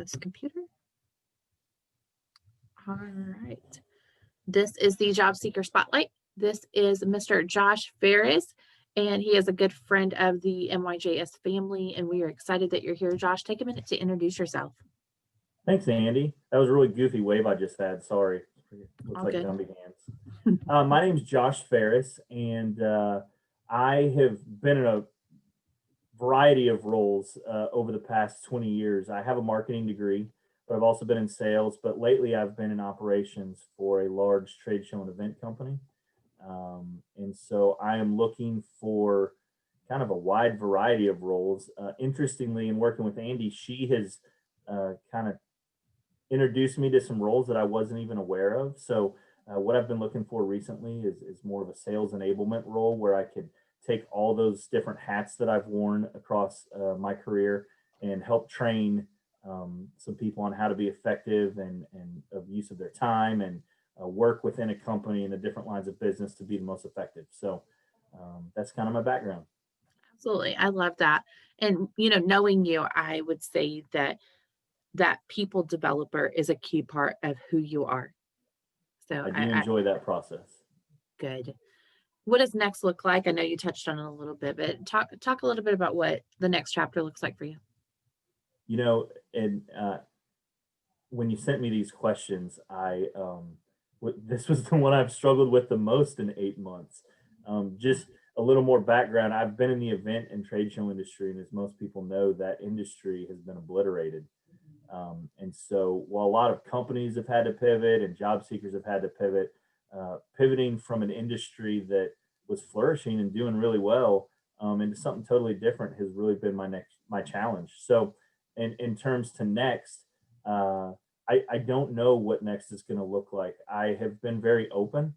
this computer. All right. This is the Job Seeker Spotlight. This is Mr. Josh Faris, and he is a good friend of the MYJS family, and we are excited that you're here. Josh, take a minute to introduce yourself. Thanks, Andy. That was a really goofy wave I just had. Sorry. Looks All like good. Gumby hands. My name's Josh Faris, and I have been in a variety of roles over the past 20 years. I have a marketing degree, but I've also been in sales. But lately, I've been in operations for a large trade show and event company. And so I am looking for kind of a wide variety of roles. Interestingly, in working with Andy, she has kind of introduced me to some roles that I wasn't even aware of. So what I've been looking for recently is more of a sales enablement role where I could take all those different hats that I've worn across my career and help train some people on how to be effective and of use of their time and work within a company in the different lines of business to be the most effective. So that's kind of my background. Absolutely. I love that. And, knowing you, I would say that people developer is a key part of who you are. So I do enjoy that process. good. What does next look like? I know you touched on it a little bit, but talk a little bit about what the next chapter looks like for you. And when you sent me these questions, this was the one I've struggled with the most in 8 months. Just a little more background. I've been in the event and trade show industry, and as most people know, that industry has been obliterated. And so while a lot of companies have had to pivot and job seekers have had to pivot, pivoting from an industry that was flourishing and doing really well into something totally different has really been my challenge. So in terms to next, I don't know what next is going to look like. I have been very open.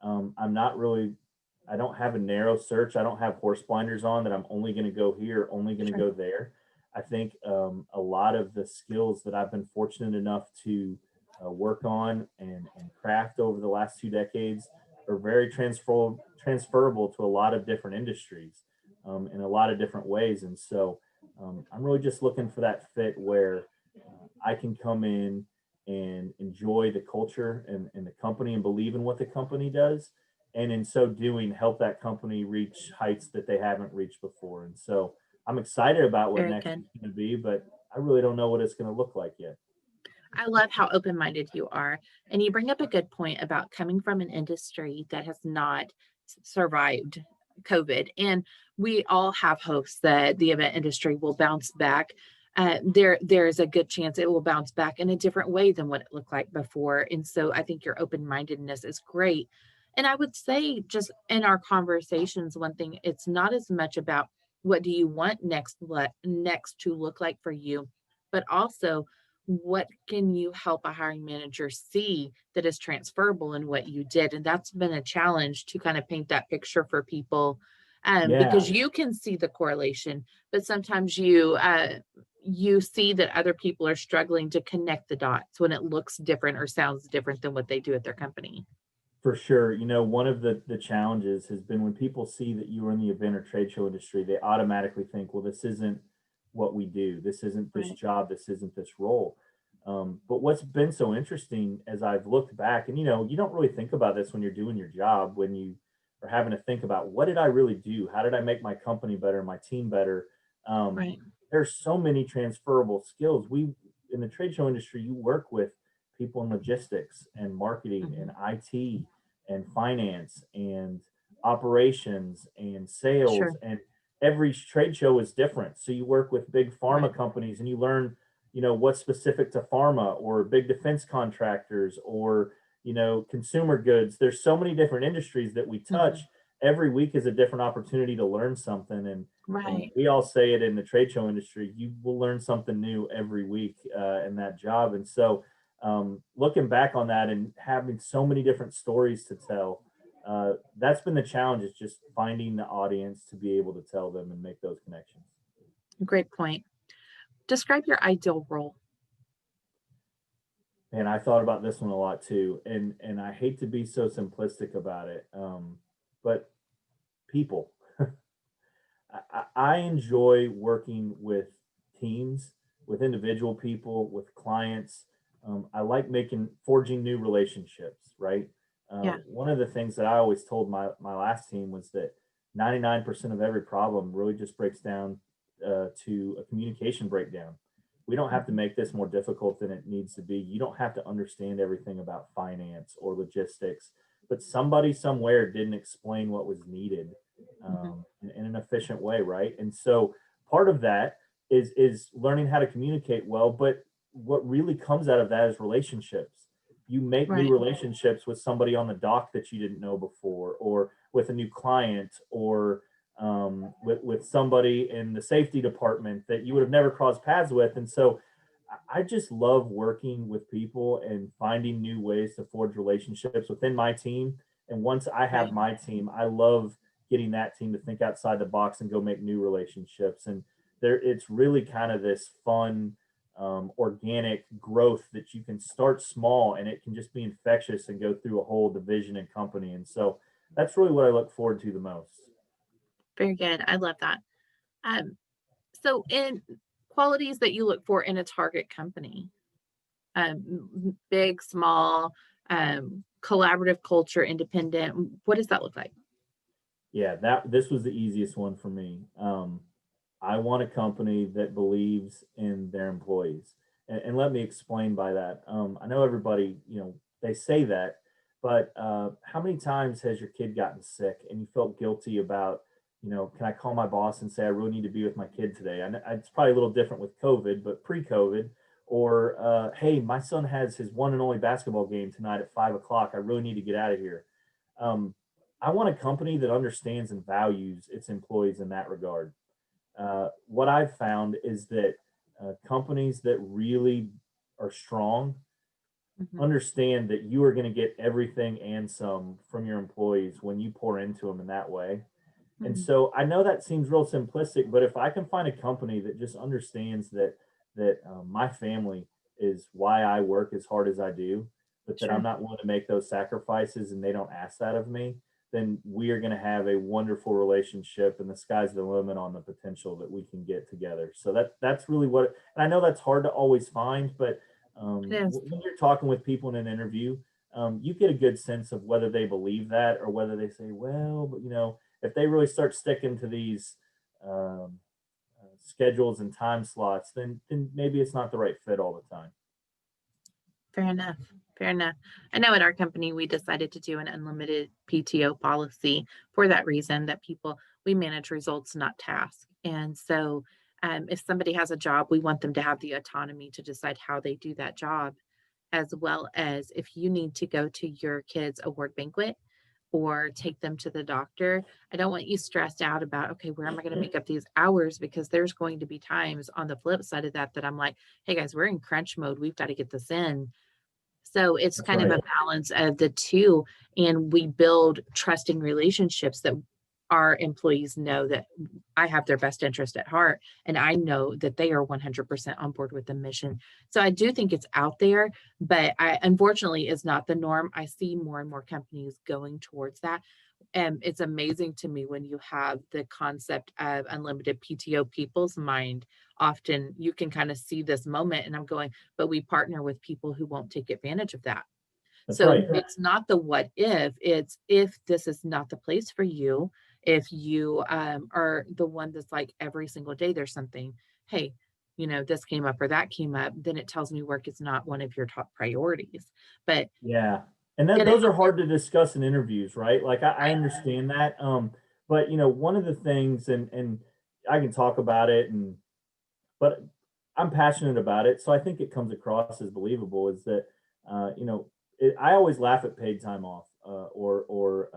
I don't have a narrow search. I don't have horse blinders on that I'm only going to go here, only going to go there. I think a lot of the skills that I've been fortunate enough to work on and craft over the last 2 decades are very transferable to a lot of different industries in a lot of different ways. And so I'm really just looking for that fit where I can come in and enjoy the culture and the company and believe in what the company does. And in so doing, help that company reach heights that they haven't reached before. And so I'm excited about what Very next good. is going to be, but I really don't know what it's going to look like yet. I love how open-minded you are. And you bring up a good point about coming from an industry that has not survived COVID. And we all have hopes that the event industry will bounce back. There's a good chance it will bounce back in a different way than what it looked like before. And so I think your open-mindedness is great. And I would say just in our conversations, one thing, it's not as much about what do you want next to look like for you, but also what can you help a hiring manager see that is transferable in what you did. And that's been a challenge to kind of paint that picture for people Yeah, because you can see the correlation, but sometimes you see that other people are struggling to connect the dots when it looks different or sounds different than what they do at their company. for sure. One of the challenges has been when people see that you are in the event or trade show industry, they automatically think, well, this isn't what we do. This isn't this Right. job. This isn't this role. But what's been so interesting as I've looked back, and you don't really think about this when you're doing your job, when you are having to think about what did I really do? How did I make my company better, my team better? Um, Right. there's so many transferable skills. We in the trade show industry, you work with people in logistics and marketing and Mhm. IT and finance and operations and sales, Sure. and every trade show is different. So you work with big Right. pharma companies and you learn what's specific to pharma or big defense contractors or consumer goods. There's so many different industries that we touch. Mhm. Every week is a different opportunity to learn something, and Right. we all say it in the trade show industry, you will learn something new every week in that job. And so looking back on that and having so many different stories to tell, that's been the challenge, is just finding the audience to be able to tell them and make those connections. Great point. Describe your ideal role. And I thought about this one a lot too, and I hate to be so simplistic about it, but people. I enjoy working with teams with individual people, with clients. I like forging new relationships, right? Yeah. One of the things that I always told my last team was that 99% of every problem really just breaks down to a communication breakdown. We don't have to Mhm. make this more difficult than it needs to be. You don't have to understand everything about finance or logistics, but somebody somewhere didn't explain what was needed Mhm. in an efficient way, right? And so part of that is learning how to communicate well, but what really comes out of that is relationships. You make new Right. relationships with somebody on the dock that you didn't know before, or with a new client, or with somebody in the safety department that you would have never crossed paths with. And so I just love working with people and finding new ways to forge relationships within my team. And once I have Right. my team, I love getting that team to think outside the box and go make new relationships. And it's really kind of this fun, organic growth that you can start small and it can just be infectious and go through a whole division and company. And so that's really what I look forward to the most. Very good. I love that. Um, so in qualities that you look for in a target company, big, small, collaborative culture, independent, what does that look like? Yeah, that this was the easiest one for me. I want a company that believes in their employees, and let me explain by that. I know everybody, they say that, but how many times has your kid gotten sick and you felt guilty about, can I call my boss and say I really need to be with my kid today? It's probably a little different with COVID, but pre-COVID, or hey, my son has his one and only basketball game tonight at 5 o'clock. I really need to get out of here. Um, I want a company that understands and values its employees in that regard. What I've found is that companies that really are strong Mhm. understand that you are going to get everything and some from your employees when you pour into them in that way. And Mhm. so I know that seems real simplistic, but if I can find a company that just understands that my family is why I work as hard as I do, but that I'm Sure. not willing to make those sacrifices and they don't ask that of me, then we are going to have a wonderful relationship and the sky's the limit on the potential that we can get together. So that's really what, and I know that's hard to always find, but It is. when you're talking with people in an interview, you get a good sense of whether they believe that or whether they say, well, but if they really start sticking to these um, schedules and time slots, then maybe it's not the right fit all the time. Fair enough. Fair enough. I know at our company, we decided to do an unlimited PTO policy for that reason that we manage results, not tasks. And so if somebody has a job, we want them to have the autonomy to decide how they do that job, as well as if you need to go to your kids' award banquet or take them to the doctor. I don't want you stressed out about, okay, where am I going to make up these hours? Because there's going to be times on the flip side of that that I'm like, hey guys, we're in crunch mode. We've got to get this in. So it's That's kind of right. a balance of the two. And we build trusting relationships that our employees know that I have their best interest at heart. And I know that they are 100% on board with the mission. So I do think it's out there, but unfortunately, is not the norm. I see more and more companies going towards that. And it's amazing to me when you have the concept of unlimited PTO people's mind. Often you can kind of see this moment, and I'm going, but we partner with people who won't take advantage of that. That's So right. it's not the what if, it's if this is not the place for you, if you are the one that's like every single day there's something, hey, this came up or that came up, then it tells me work is not one of your top priorities. But Yeah. And it those are hard to discuss in interviews, right? Like I understand that. But one of the things, and I can talk about it, but I'm passionate about it. So I think it comes across as believable is that, I always laugh at paid time off, or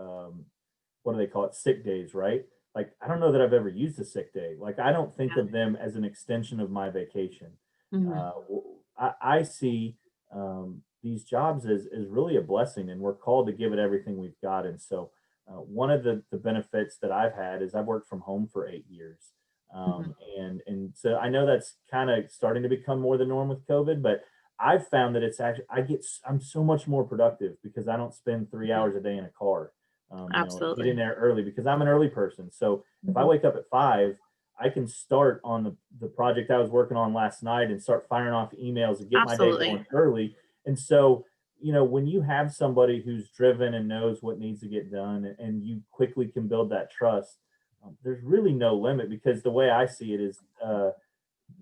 what do they call it? Sick days, right? Like, I don't know that I've ever used a sick day. Like, I don't think yeah. of them as an extension of my vacation. Mhm. I see these jobs as really a blessing, and we're called to give it everything we've got. And so, one of the benefits that I've had is I've worked from home for 8 years. Mhm. And so I know that's kind of starting to become more the norm with COVID, but I've found that it's actually I'm so much more productive because I don't spend three Mhm. hours a day in a car. Get in Absolutely. there early because I'm an early person. So if I Mhm. wake up at 5, I can start on the project I was working on last night and start firing off emails and get my day Absolutely. going early. And so, when you have somebody who's driven and knows what needs to get done, and you quickly can build that trust, there's really no limit, because the way I see it is,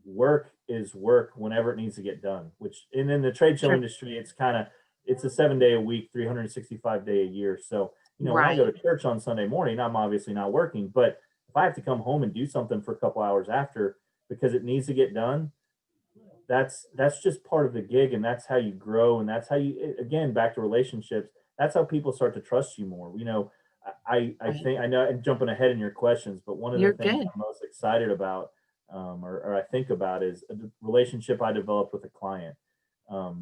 work is work whenever it needs to get done. Which, and in the trade show Sure. industry, it's a 7 day a week, 365-day a year. So, when I go Right. to church on Sunday morning, I'm obviously not working. But if I have to come home and do something for a couple hours after because it needs to get done, that's just part of the gig, and that's how you grow, and that's how you, again, back to relationships, that's how people start to trust you more. I Right. think, I know I'm jumping ahead in your questions, but one of the You're things good. I'm most excited about, or I think about, is a relationship I developed with a client.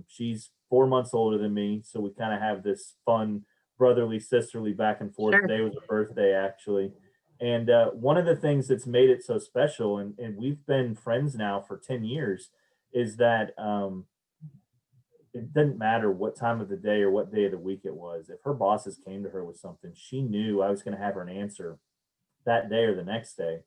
She's 4 months older than me, so we kind of have this fun brotherly sisterly back and forth. Sure. Today was her birthday, actually. And one of the things that's made it so special, and we've been friends now for 10 years, is that, it didn't matter what time of the day or what day of the week it was. If her bosses came to her with something, she knew I was going to have her an answer that day or the next day.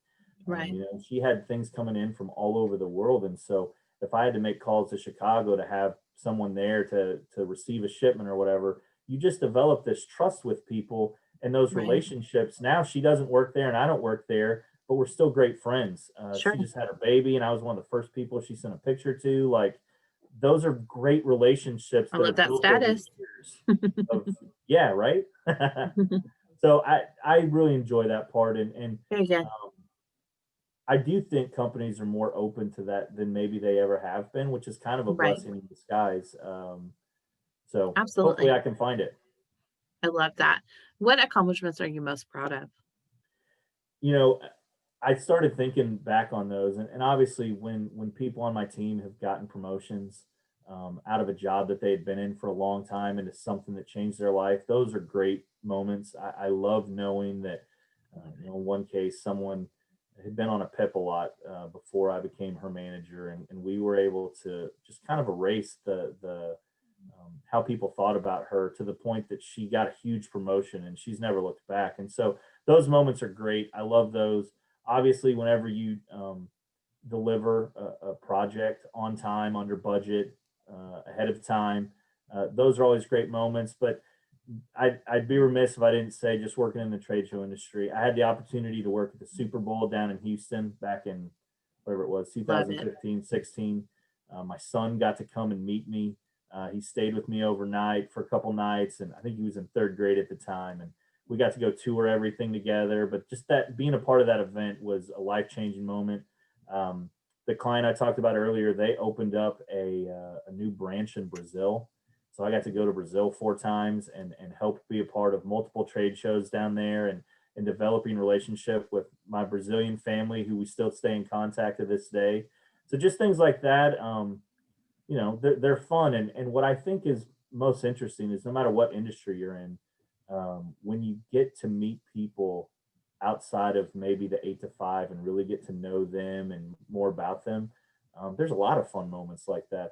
Right. She had things coming in from all over the world, and so if I had to make calls to Chicago to have someone there to receive a shipment or whatever, you just develop this trust with people and those Right. relationships. Now she doesn't work there, and I don't work there, but we're still great friends. She Sure. just had her baby, and I was one of the first people she sent a picture to. Like, those are great relationships I that are love that built over status. years of, yeah, right. So I really enjoy that part, and Very good. I do think companies are more open to that than maybe they ever have been, which is kind of a Right. blessing in disguise. So hopefully Absolutely. I can find it. I love that. What accomplishments are you most proud of? You know, I started thinking back on those, and obviously when people on my team have gotten promotions, out of a job that they had been in for a long time into something that changed their life, those are great moments. I love knowing that, in one case, someone had been on a PIP a lot, before I became her manager, and we were able to just kind of erase the how people thought about her, to the point that she got a huge promotion and she's never looked back. And so those moments are great. I love those. Obviously, whenever you, deliver a project on time, under budget, ahead of time, those are always great moments. But I'd be remiss if I didn't say, just working in the trade show industry, I had the opportunity to work at the Super Bowl down in Houston back in whatever it was, Love it. 2015, 16. My son got to come and meet me. He stayed with me overnight for a couple nights, and I think he was in third grade at the time. And we got to go tour everything together. But just that, being a part of that event was a life changing moment. Um, the client I talked about earlier, they opened up a new branch in Brazil, so I got to go to Brazil 4 times and help be a part of multiple trade shows down there, and developing relationship with my Brazilian family, who we still stay in contact to this day. So just things like that, they're fun. And what I think is most interesting is, no matter what industry you're in, when you get to meet people outside of maybe the 8 to 5 and really get to know them and more about them, there's a lot of fun moments like that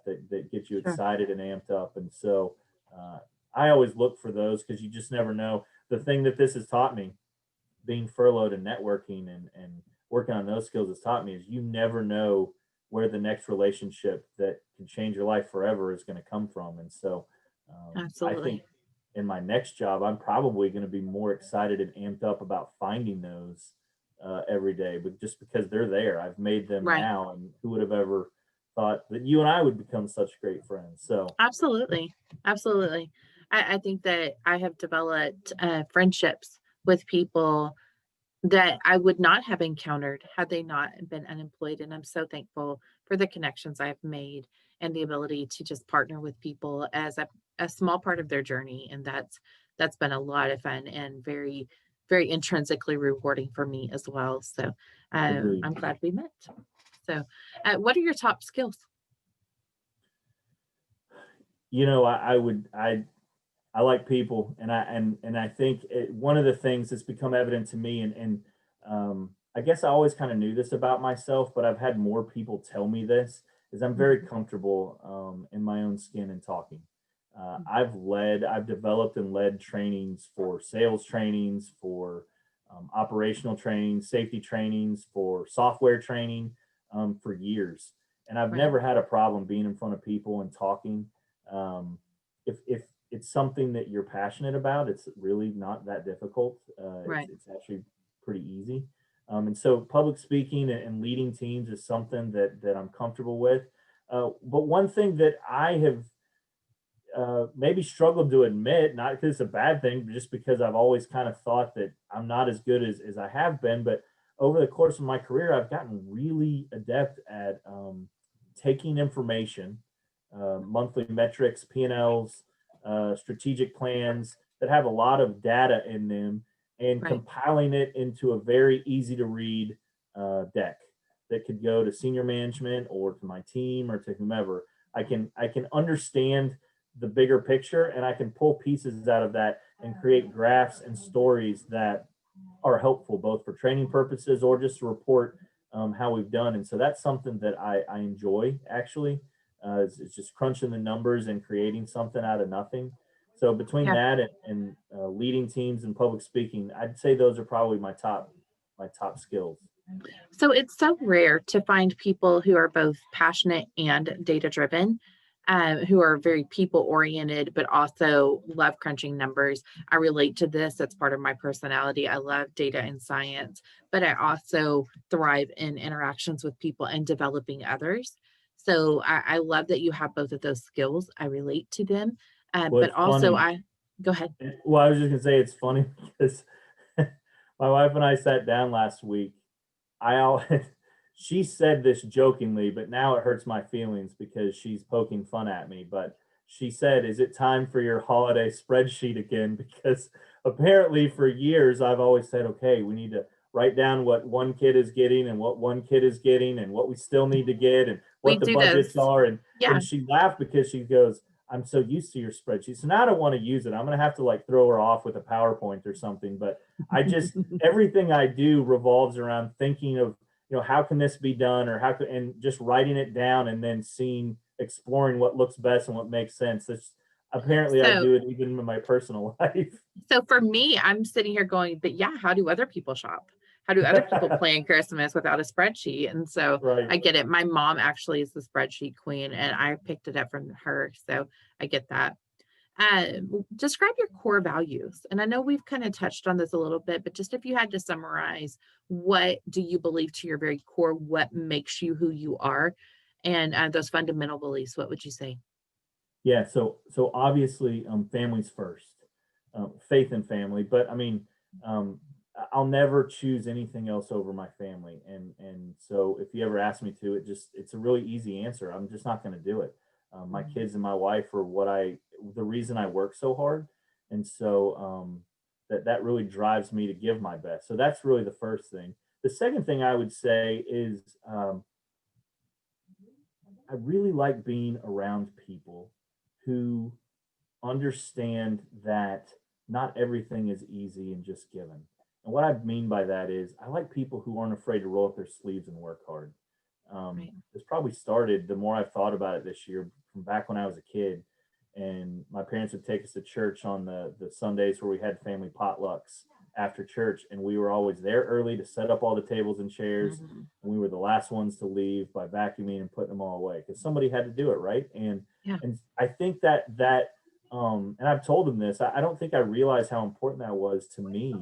get you Sure. excited and amped up. And so, uh, I always look for those, because you just never know. The thing that this has taught me, being furloughed and networking and working on those skills, has taught me, is you never know where the next relationship that can change your life forever is going to come from. And so, I think Absolutely. in my next job, I'm probably going to be more excited and amped up about finding those, every day, but just because they're there, I've made them Right. now. And who would have ever thought that you and I would become such great friends? So, Absolutely. Absolutely. I think that I have developed friendships with people that I would not have encountered had they not been unemployed. And I'm so thankful for the connections I've made and the ability to just partner with people as a small part of their journey. And that's been a lot of fun and very, very intrinsically rewarding for me as well. So agreed. I'm glad we met. So, what are your top skills? I like people, and I think one of the things that's become evident to me, and I guess I always kind of knew this about myself, but I've had more people tell me this, is I'm very Mhm, comfortable, in my own skin and talking. mhm. I've developed and led trainings, for sales trainings, for operational training, safety trainings, for software training for years. And I've Right. never had a problem being in front of people and talking. If it's something that you're passionate about, it's really not that difficult. Right. It's actually pretty easy. And so public speaking and leading teams is something that I'm comfortable with. But one thing that I have maybe struggled to admit, not because it's a bad thing, but just because I've always kind of thought that I'm not as good as I have been. But over the course of my career, I've gotten really adept at taking information, monthly metrics, P&Ls, strategic plans that have a lot of data in them, and Right. compiling it into a very easy to read deck that could go to senior management or to my team or to whomever. I can understand the bigger picture, and I can pull pieces out of that and create graphs and stories that are helpful both for training purposes or just to report how we've done. And so that's something that I enjoy actually. It's just crunching the numbers and creating something out of nothing. So between Yeah. that and leading teams and public speaking, I'd say those are probably my top skills. So it's so rare to find people who are both passionate and data driven, who are very people oriented, but also love crunching numbers. I relate to this. That's part of my personality. I love data and science, but I also thrive in interactions with people and developing others. So I love that you have both of those skills. I relate to them. Well, But it's also, funny. go ahead. Well, I was just gonna say it's funny because my wife and I sat down last week. I al she said this jokingly, but now it hurts my feelings because she's poking fun at me. But she said, "Is it time for your holiday spreadsheet again?" Because apparently for years I've always said, "Okay, we need to write down what one kid is getting and what one kid is getting and what we still need to get and We what the do budgets this. are." And Yeah. and she laughed because she goes, "I'm so used to your spreadsheet. So now I don't want to use it. I'm gonna have to like throw her off with a PowerPoint or something." But I just everything I do revolves around thinking of, how can this be done, or how can, and just writing it down and then seeing, exploring what looks best and what makes sense. That's apparently I So do it even in my personal life. So for me, I'm sitting here going, but yeah, how do other people shop? How do other people plan Christmas without a spreadsheet? And so Right. I get it. My mom actually is the spreadsheet queen, and I picked it up from her. So I get that. Describe your core values. And I know we've kind of touched on this a little bit, but just if you had to summarize, what do you believe to your very core? What makes you who you are? And those fundamental beliefs, what would you say? Yeah, so obviously, families first, faith in family. But I mean, um, I'll never choose anything else over my family. And so if you ever ask me to, it's a really easy answer. I'm just not going to do it. My Mhm. kids and my wife are the reason I work so hard, and so that really drives me to give my best. So that's really the first thing. The second thing I would say is I really like being around people who understand that not everything is easy and just given. And what I mean by that is I like people who aren't afraid to roll up their sleeves and work hard. Right. This probably started the more I've thought about it this year from back when I was a kid. And my parents would take us to church on the Sundays where we had family potlucks after church. And we were always there early to set up all the tables and chairs. Mhm. And we were the last ones to leave by vacuuming and putting them all away because somebody had to do it, right? And Yeah. and I think and I've told them this, I don't think I realized how important that was to me,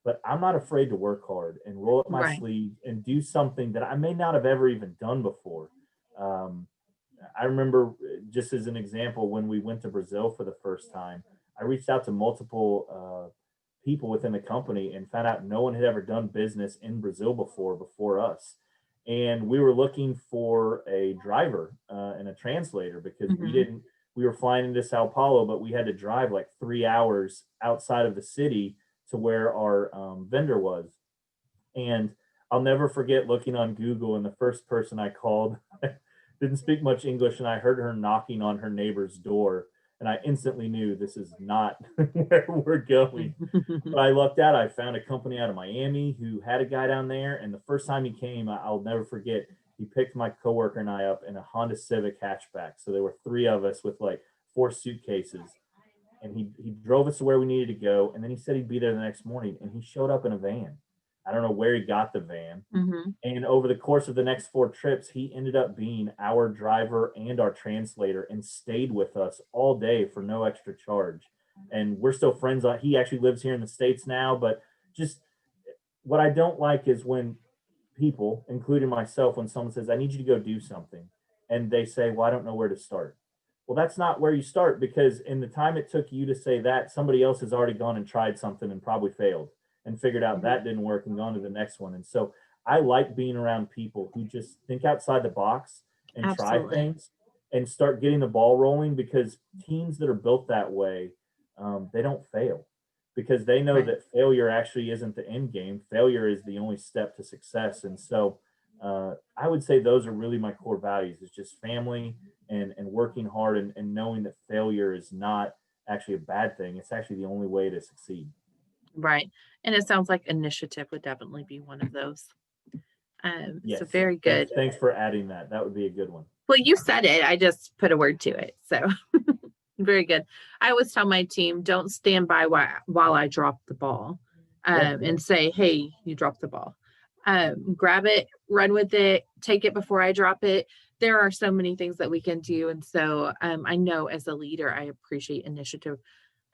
but I'm not afraid to work hard and roll up my Right. sleeves and do something that I may not have ever even done before. Um, I remember, just as an example, when we went to Brazil for the first time, I reached out to multiple people within the company and found out no one had ever done business in Brazil before us. And we were looking for a driver and a translator because Mhm. we were flying into Sao Paulo, but we had to drive like 3 hours outside of the city to where our vendor was. And I'll never forget looking on Google, and the first person I called didn't speak much English, and I heard her knocking on her neighbor's door. And I instantly knew this is not where we're going. But I lucked out. I found a company out of Miami who had a guy down there. And the first time he came, I'll never forget, he picked my coworker and I up in a Honda Civic hatchback. So there were three of us with like four suitcases. and he drove us to where we needed to go. And then he said he'd be there the next morning, and he showed up in a van. I don't know where he got the van. Mm-hmm. And over the course of the next 4 trips, he ended up being our driver and our translator and stayed with us all day for no extra charge. And we're still friends. He actually lives here in the States now, but just what I don't like is when people, including myself, when someone says, I need you to go do something, and they say, well, I don't know where to start. Well, that's not where you start, because in the time it took you to say that, somebody else has already gone and tried something and probably failed and figured out that didn't work and gone to the next one. And so I like being around people who just think outside the box and try Absolutely. things and start getting the ball rolling, because teams that are built that way, they don't fail, because they know Right. that failure actually isn't the end game. Failure is the only step to success. And so I would say those are really my core values. It's just family and working hard, and knowing that failure is not actually a bad thing. It's actually the only way to succeed. Right. And it sounds like initiative would definitely be one of those. So Yes. very Thanks. good. Thanks for adding that. That would be a good one. Well, you said it. I just put a word to it. So very good. I always tell my team, don't stand by while I drop the ball, Yeah. and say, hey, you dropped the ball. Grab it, run with it, take it before I drop it. There are so many things that we can do. And so I know as a leader, I appreciate initiative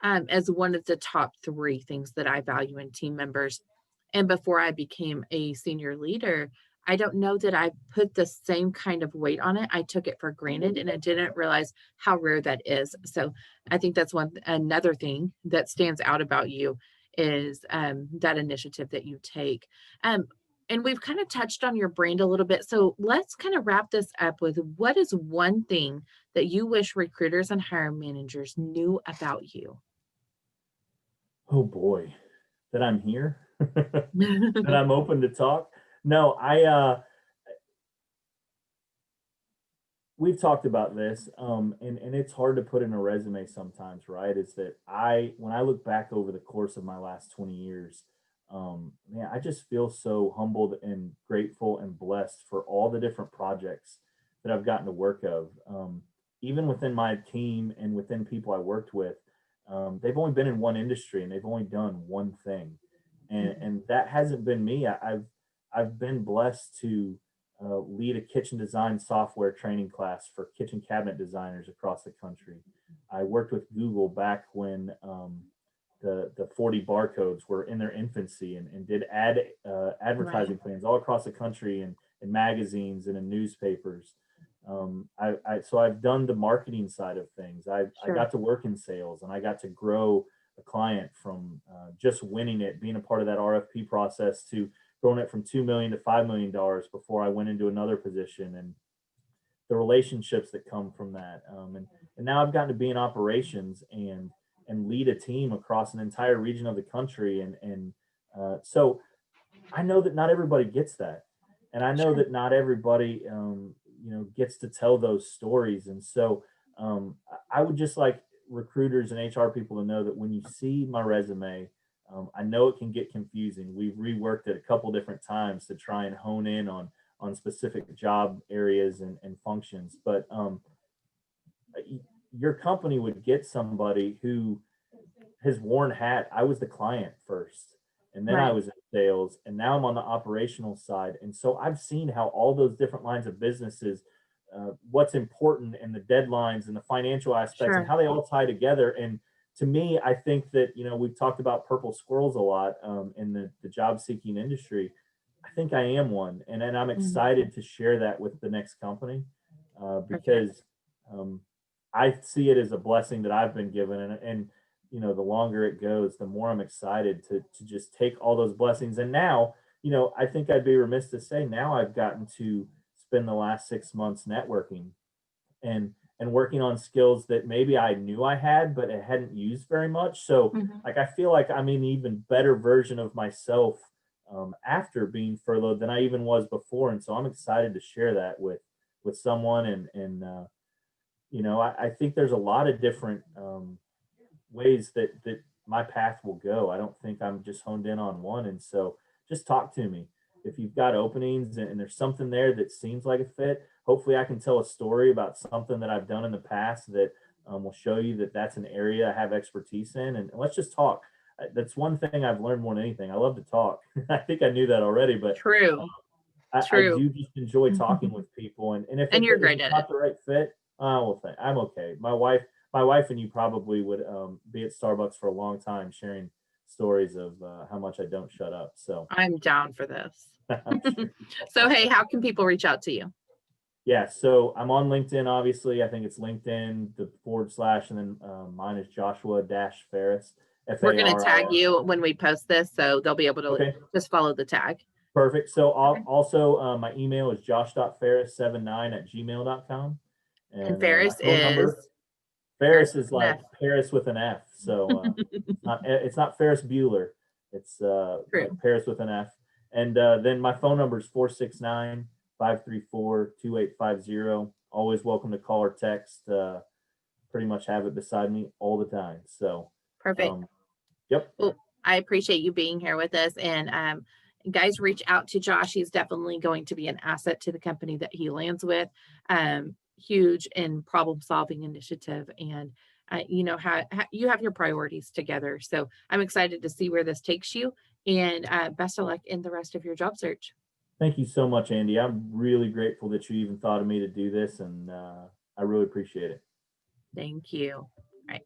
as one of the top three things that I value in team members. And before I became a senior leader, I don't know that I put the same kind of weight on it. I took it for granted and I didn't realize how rare that is. So I think that's another thing that stands out about you is that initiative that you take. Um, and we've kind of touched on your brand a little bit. So let's kind of wrap this up with what is one thing that you wish recruiters and hiring managers knew about you? Oh boy, that I'm here, that I'm open to talk. No, we've talked about this, and it's hard to put in a resume sometimes, right? Is that when I look back over the course of my last 20 years, man, I just feel so humbled and grateful and blessed for all the different projects that I've gotten to work of. Even within my team and within people I worked with, they've only been in one industry and they've only done one thing, and that hasn't been me. I've been blessed to lead a kitchen design software training class for kitchen cabinet designers across the country. I worked with Google back when the 40 barcodes were in their infancy, and did Right. advertising plans all across the country, and in magazines and in newspapers. So I've done the marketing side of things. I Sure. got to work in sales, and I got to grow a client from just winning it, being a part of that RFP process, to growing it from 2 million to $5 million before I went into another position, and the relationships that come from that. And now I've gotten to be in operations and lead a team across an entire region of the country. So I know that not everybody gets that. And I know Sure. that not everybody, gets to tell those stories. And so I would just like recruiters and HR people to know that when you see my resume, I know it can get confusing. We've reworked it a couple different times to try and hone in on specific job areas and functions. But your company would get somebody who has worn hat. I was the client first, and then I Right. was in sales, and now I'm on the operational side. And so I've seen how all those different lines of businesses, what's important, and the deadlines and the financial aspects, and Sure. how they all tie together. And to me, I think that we've talked about purple squirrels a lot in the job seeking industry. I think I am one, and I'm Mhm. excited to share that with the next company Perfect. because um, I see it as a blessing that I've been given, and the longer it goes, the more I'm excited to just take all those blessings. And now, I think I'd be remiss to say, now I've gotten to spend the last 6 months networking and working on skills that maybe I knew I had, but I hadn't used very much. So Mhm. like I feel like I'm an even better version of myself after being furloughed than I even was before. And so I'm excited to share that with someone. I think there's a lot of different ways that my path will go. I don't think I'm just honed in on one. And so just talk to me. If you've got openings and there's something there that seems like a fit, hopefully I can tell a story about something that I've done in the past that We'll show you that that's an area I have expertise in, and let's just talk. That's one thing I've learned more than anything. I love to talk. I think I knew that already, but True. I True. do just enjoy talking with people. And if And you're if great it's at it. not the right fit, well, I'm okay. My wife and you probably would be at Starbucks for a long time sharing stories of how much I don't shut up. So I'm down for this. I'm sure. So, hey, how can people reach out to you? Yeah, so I'm on LinkedIn, obviously. I think it's LinkedIn, the / and then mine is Joshua dash Faris, We're going to tag Faris. you when we post this, so they'll be able to Okay, just follow the tag. perfect. So Okay. also my email is josh.faris79@gmail.com. And And my Faris phone is number, Faris Faris with is an like F. Paris with an F. So it's not Ferris Bueller. It's like True. Paris with an F. And then my phone number is 469-534-2850. Always welcome to call or text. Pretty much have it beside me all the time. So, Perfect. yep. Well, I appreciate you being here with us. And guys, reach out to Josh. He's definitely going to be an asset to the company that he lands with. Huge in problem solving initiative. And you know how you have your priorities together. So I'm excited to see where this takes you. And best of luck in the rest of your job search. Thank you so much, Andy. I'm really grateful that you even thought of me to do this, and I really appreciate it. Thank you. All right.